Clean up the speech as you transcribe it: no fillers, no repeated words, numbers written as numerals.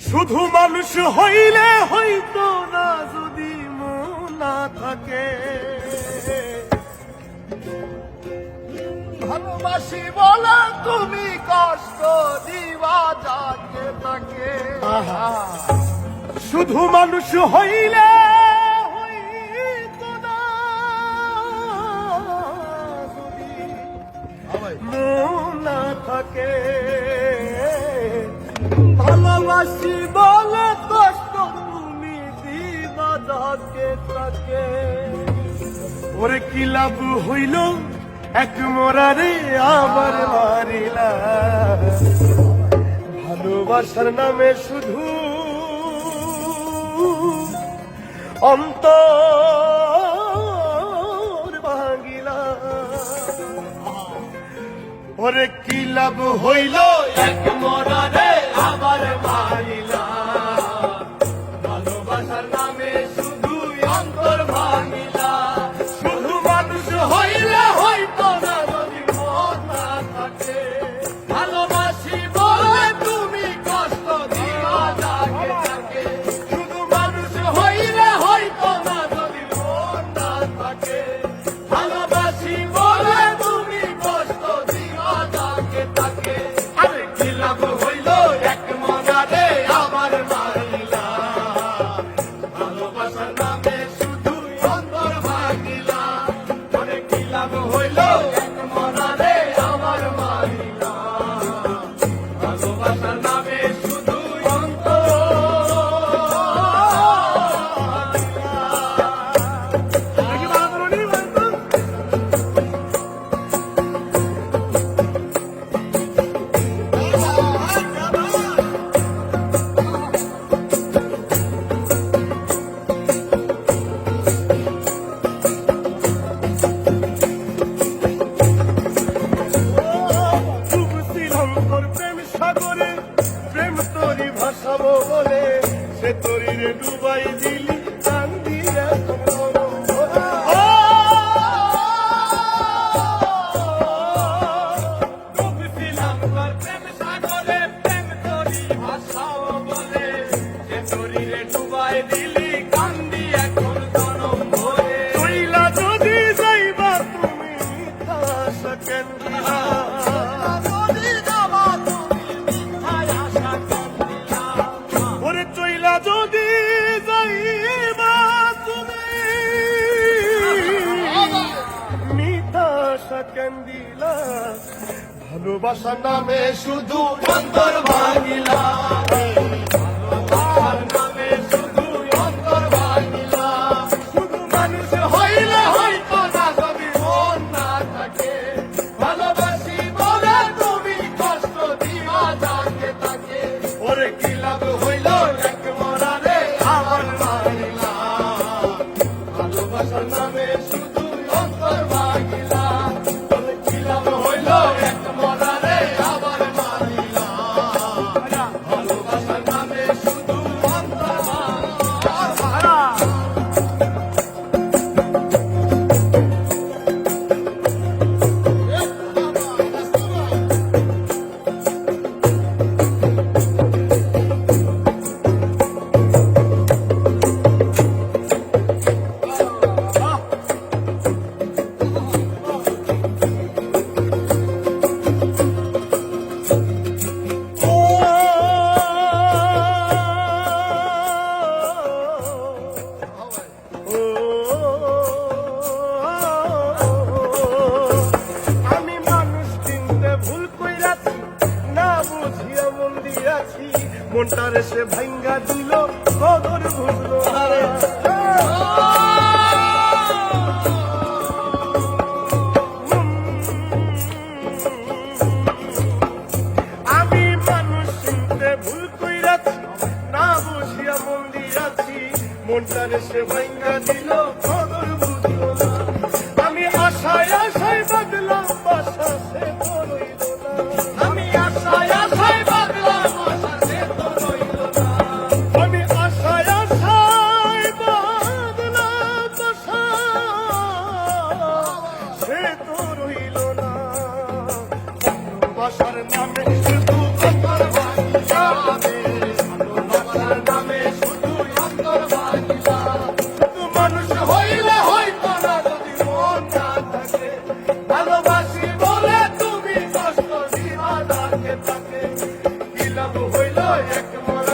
শুধু মানুষ হইলে হইতো না যদি মন না থাকে। ভালোবাসি বলে তুমি কষ্ট দিবা যাকে তাকে। শুধু মানুষ হইলে হইতো না যদি মন না থাকে। ভালোবাসি বলে কষ্ট তুমি দিবা যাকে তাকে। ওরে কি লাভ হইল এক মরারে আবার মারিলা। ভালোবাসার নামে শুধু অন্তর ভাঙিলা। ওরে কি লাভ হইল এক মরারে আবার মারিলা। ভালোবাসার নামে শুধু অন্তর ভাঙিলা। শুধু মানুষ হইলে হইতো না যদি মন না থাকে। ভালোবাসি বলে তুমি কষ্ট দিবা যাকে তাকে। শুধু মানুষ হইলে হইতো না যদি মন না থাকে। ভালোবাসি বলে তুমি কষ্ট দিবা যাকে তাকে। আরে কি লাভ হইল এক মনারে আবার মারিলা। ভালোবাসার নামে শুধু অন্তর ভাঙিলা। ওরে কি লাভ হইল এক মনারে আবার মারিলা। ভালোবাসার নামে শুধু অন্তর ভাসাবো বলে সে তরিরে ডুবাই দিলি কান্দি। ডুবছিলাম তোর প্রেম সাগরে প্রেম তরি ভাসাবো বলে সে তরিরে ডুবাই দিলি কান্দি এখন জনম ভরে। চইলা যদি যাইবা তুমি মিথ্যা আশা কেন দিলা। ওরে চইলা যদি যাইবা তুমি মিথ্যা আশা কেন দিলা। ভালোবাসার নামে শুধু অন্তর ভাঙিলা। ভালোবাসার নামে শুধু অন্তর ভাঙিলা। শুধু মানুষ হইলে হইতো না যদি মন না থাকে। ভালোবাসি বলে তুমি কষ্ট দিবা যাকে তাকে। ওরে কি লাভ হইল এক মরারে আবার মারিলা। ভালোবাসার নামে শুধু অন্তর ভাঙিলা। ওরে কি লাভ হইল এক মরারে আবার মারিলা। ভালোবাসার নামে শুধু অন্তর ভাঙিলা। আমি মানুষ চিনতে ভুল কইরাছি না বুঝিয়া মন দিয়াছি। মনটারে সে ভাঙ্গা দিল কদর বুঝলো না রে। আমি মানুষ চিনতে ভুল কইরাছি না বুঝিয়া মন দিয়াছি। মনটারে সে ভাঙ্গা দিল কদর বুঝলো না। আমি আশায় আশায় বাদলাম বাসা সে তো রইল না। আমি আশায় আশায় বাদলাম বাসা সে তো রইল না। আমি আশায় আশায় বাদলাম বাসা সে তো রইল না। ভালোবাসার নামে শুধু অন্তর ভাঙিলা। ছিল এক মোরা